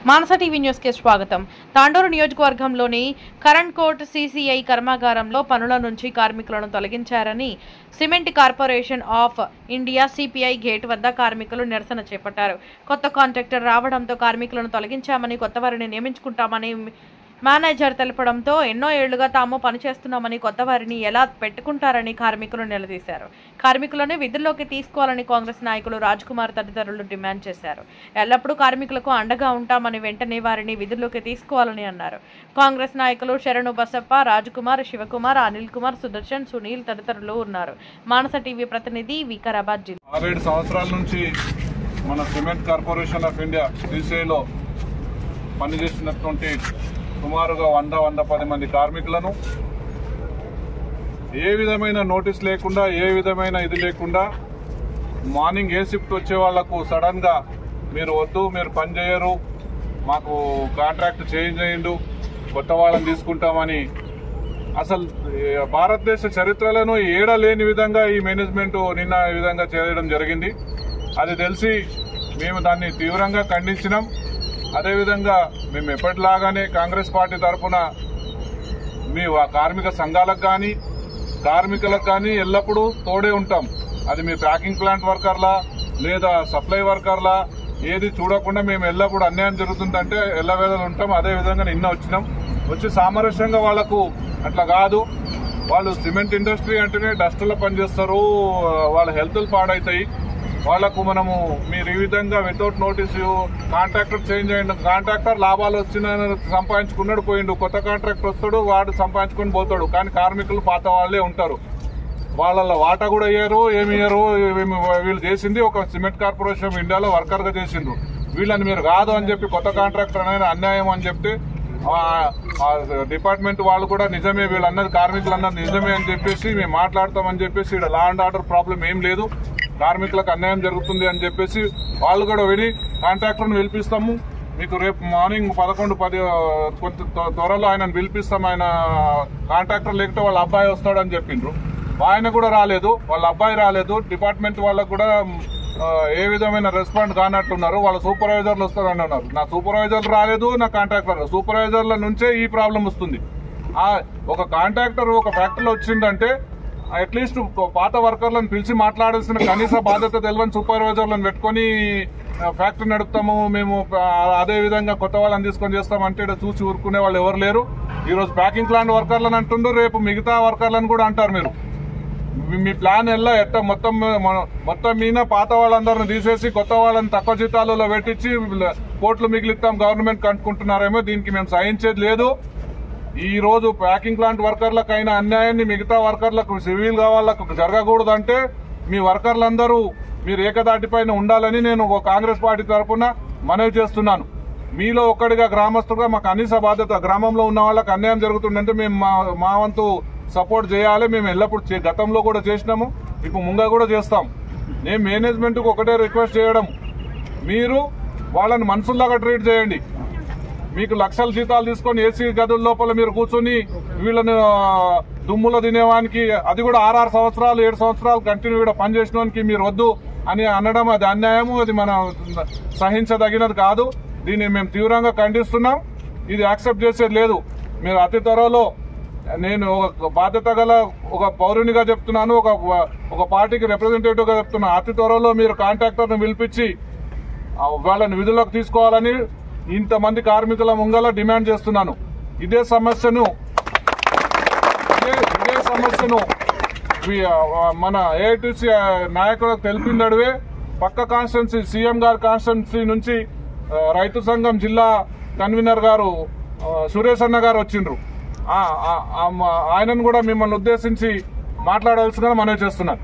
మానస TV news కి స్వాగతం. తాండూరు నియోజకవర్గంలోని కరెంట్ కోర్ట్ సిసిఐ కర్మాగారంలో పనుల నుంచి కార్మికులను తొలగించారని cement corporation of India CPI gate వద్ద కార్మికులు నిరసన చేపట్టారు. కొత్త కాంట్రాక్టర్ రావడంతో కార్మికులను తొలగించామని, కొత్త వారిని నియమించుకుంటామని మేనేజర్ తెలపడంతో ఎన్నో ఏళ్లుగా తాము పనిచేస్తున్నామని, కొత్త వారిని ఎలా పెట్టుకుంటారని కార్మికులు నిలదీశారు. కార్మికులను విధుల్లోకి తీసుకోవాలని కాంగ్రెస్ నాయకులు రాజ్ కుమార్ తదితరులు డిమాండ్ చేశారు. ఎల్లప్పుడూ కార్మికులకు అండగా ఉంటామని, వెంటనే వారిని విధుల్లోకి తీసుకోవాలని అన్నారు. కాంగ్రెస్ నాయకులు శరణు బసప్ప, రాజ్ కుమార్, శివకుమార్, అనిల్ కుమార్, సుదర్శన్, సునీల్ తదితరులు ఉన్నారు. మానస టీవీ ప్రతినిధి వికారాబాద్ జిల్లా. 6 సంవత్సరాల నుంచి మన సిమెంట్ కార్పొరేషన్ ఆఫ్ ఇండియా సిసిఐలో పనిచేస్తున్నటువంటి సుమారుగా 100-110 మంది కార్మికులను ఏ విధమైన నోటీస్ లేకుండా, ఏ విధమైన ఇది లేకుండా మార్నింగ్ ఏ షిఫ్ట్ వచ్చే వాళ్లకు సడన్ గా మీరు వద్దు, మీరు పని చేయరు, మాకు కాంట్రాక్ట్ చేంజ్ అయ్యిండు, కొత్త వాళ్ళని తీసుకుంటామని అసలు భారతదేశ చరిత్రలను ఏడలేని విధంగా ఈ మేనేజ్మెంట్ నిన్న ఈ విధంగా చేయడం జరిగింది. అది తెలిసి మేము దాన్ని తీవ్రంగా ఖండించినాం. అదేవిధంగా మేము ఎప్పటిలాగానే కాంగ్రెస్ పార్టీ తరఫున మీ కార్మిక సంఘాలకు కానీ కార్మికులకు కానీ ఎల్లప్పుడూ తోడే ఉంటాం. అది మీ ప్యాకింగ్ ప్లాంట్ వర్కర్లా లేదా సప్లై వర్కర్లా ఏది చూడకుండా మేము ఎల్లప్పుడూ అన్యాయం జరుగుతుందంటే ఎల్లవేళలు ఉంటాం. అదేవిధంగా నిన్న వచ్చి సామరస్యంగా వాళ్లకు అట్లా కాదు, వాళ్ళు సిమెంట్ ఇండస్ట్రీ అంటేనే డస్ట్లో పనిచేస్తారు, వాళ్ళ హెల్త్లు పాడవుతాయి, వాళ్లకు మనము మీరు ఈ విధంగా వితౌట్ నోటీస్ కాంట్రాక్టర్ చేంజ్ అయ్యిండు, కాంట్రాక్టర్ లాభాలు వచ్చిన సంపాదించుకున్నాడు పోయిండు, కొత్త కాంట్రాక్టర్ వస్తాడు వాడు సంపాదించుకొని పోతాడు, కానీ కార్మికులు పాత వాళ్లే ఉంటారు. వాళ్ళ వాటా కూడా ఇయ్యరు, ఏమి ఇయ్యరు. వీళ్ళు చేసింది ఒక సిమెంట్ కార్పొరేషన్ ఆఫ్ ఇండియాలో వర్కర్ గా చేసిండ్రు. వీళ్ళని మీరు కాదు అని చెప్పి కొత్త కాంట్రాక్టర్ అనేది అన్యాయం అని చెప్తే డిపార్ట్మెంట్ వాళ్ళు కూడా నిజమే, వీళ్ళన్నది కార్మికులు అన్నది నిజమే అని చెప్పేసి మేము మాట్లాడతామని చెప్పేసి ఇక్కడ లా అండ్ ఆర్డర్ ప్రాబ్లం ఏం లేదు, కార్మికులకు అన్యాయం జరుగుతుంది అని చెప్పేసి వాళ్ళు కూడా విని కాంట్రాక్టర్ను పిలిపిస్తాము, మీకు రేపు మార్నింగ్ 11-10 కొంత త్వరలో ఆయనను పిలిపిస్తాం, ఆయన కాంట్రాక్టర్ లేకపోతే వాళ్ళ అబ్బాయి వస్తాడని చెప్పిండ్రు. ఆయన కూడా రాలేదు, వాళ్ళ అబ్బాయి రాలేదు. డిపార్ట్మెంట్ వాళ్ళకు కూడా ఏ విధమైన రెస్పాండ్ కానట్టున్నారు. వాళ్ళ సూపర్వైజర్లు వస్తారని అన్నారు. నా సూపర్వైజర్లు రాలేదు, నా కాంట్రాక్టర్, సూపర్వైజర్ల నుంచే ఈ ప్రాబ్లం వస్తుంది. ఒక కాంట్రాక్టర్ ఒక ఫ్యాక్టరీలో వచ్చిందంటే అట్లీస్ట్ పాత వర్కర్లను పిలిచి మాట్లాడాల్సిన కనీస బాధ్యత తెలియని సూపర్వైజర్లను పెట్టుకుని ఫ్యాక్టరీ నడుపుతాము మేము, అదే విధంగా కొత్త వాళ్ళని తీసుకొని చేస్తామంటే చూసి ఊరుకునే వాళ్ళు ఎవరు లేరు. ఈ రోజు ప్యాకింగ్ ప్లాంట్ వర్కర్లను అంటుండ్రు, రేపు మిగతా వర్కర్లను కూడా అంటారు. మీరు మీ ప్లాన్ ఎలా మొత్తం మీద పాత వాళ్ళందరిని తీసేసి కొత్త వాళ్ళని తక్కువ జీతాలలో పెట్టించి కోట్లు మిగిలిస్తాం గవర్నమెంట్ కనుక్కుంటున్నారేమో. దీనికి మేము సహించేది లేదు. ఈ రోజు ప్యాకింగ్ ప్లాంట్ వర్కర్లకు అయిన అన్యాయాన్ని మిగతా వర్కర్లకు, సివిల్ వాళ్ళకు జరగకూడదంటే మీ వర్కర్లందరూ మీరు ఏకదాటిపైన ఉండాలని నేను కాంగ్రెస్ పార్టీ తరఫున మనవి చేస్తున్నాను. మీలో ఒక్కడిగా గ్రామస్తులుగా మాకు కనీస బాధ్యత, గ్రామంలో ఉన్న వాళ్ళకి అన్యాయం జరుగుతుందంటే మేము మా వంతు సపోర్ట్ చేయాలి. మేము ఎల్లప్పుడు గతంలో కూడా చేసినాము, ఇప్పుడు ముంగా కూడా చేస్తాం. నేను మేనేజ్మెంట్కి ఒకటే రిక్వెస్ట్ చేయడం, మీరు వాళ్ళని మనుషుల్లాగా ట్రీట్ చేయండి. మీకు లక్షల జీతాలు తీసుకొని ఏసీ గదుల లోపల మీరు కూర్చొని వీళ్ళని దుమ్ములో తినేవానికి, అది కూడా 6 సంవత్సరాలు 7 సంవత్సరాలు కంటిన్యూగా పనిచేసినవానికి మీరు వద్దు అని అనడం అది అన్యాయము, అది మనం సహించదగినది కాదు. దీన్ని మేము తీవ్రంగా ఖండిస్తున్నాం. ఇది యాక్సెప్ట్ చేసేది లేదు. మీరు అతి త్వరలో, నేను ఒక బాధ్యత గల ఒక పౌరునిగా చెప్తున్నాను, ఒక పార్టీకి రిప్రజెంటేటివ్ గా చెప్తున్నా, అతి త్వరలో మీరు కాంట్రాక్టర్ను పిలిపించి వాళ్ళని విధులకు తీసుకోవాలని ఇంతమంది కార్మికుల ముంగల డిమాండ్ చేస్తున్నాను. ఇదే సమస్యను మన ఏఐటీసీ నాయకులకు తెలిపిందడివే పక్క కాన్స్టిట్యున్సీ సీఎం గారి కాన్స్టిట్యున్సీ నుంచి రైతు సంఘం జిల్లా కన్వీనర్ గారు సురేష్ అన్న గారు వచ్చిండ్రు. ఆయనను కూడా మిమ్మల్ని ఉద్దేశించి మాట్లాడాల్సిందిగా మనవి చేస్తున్నాను.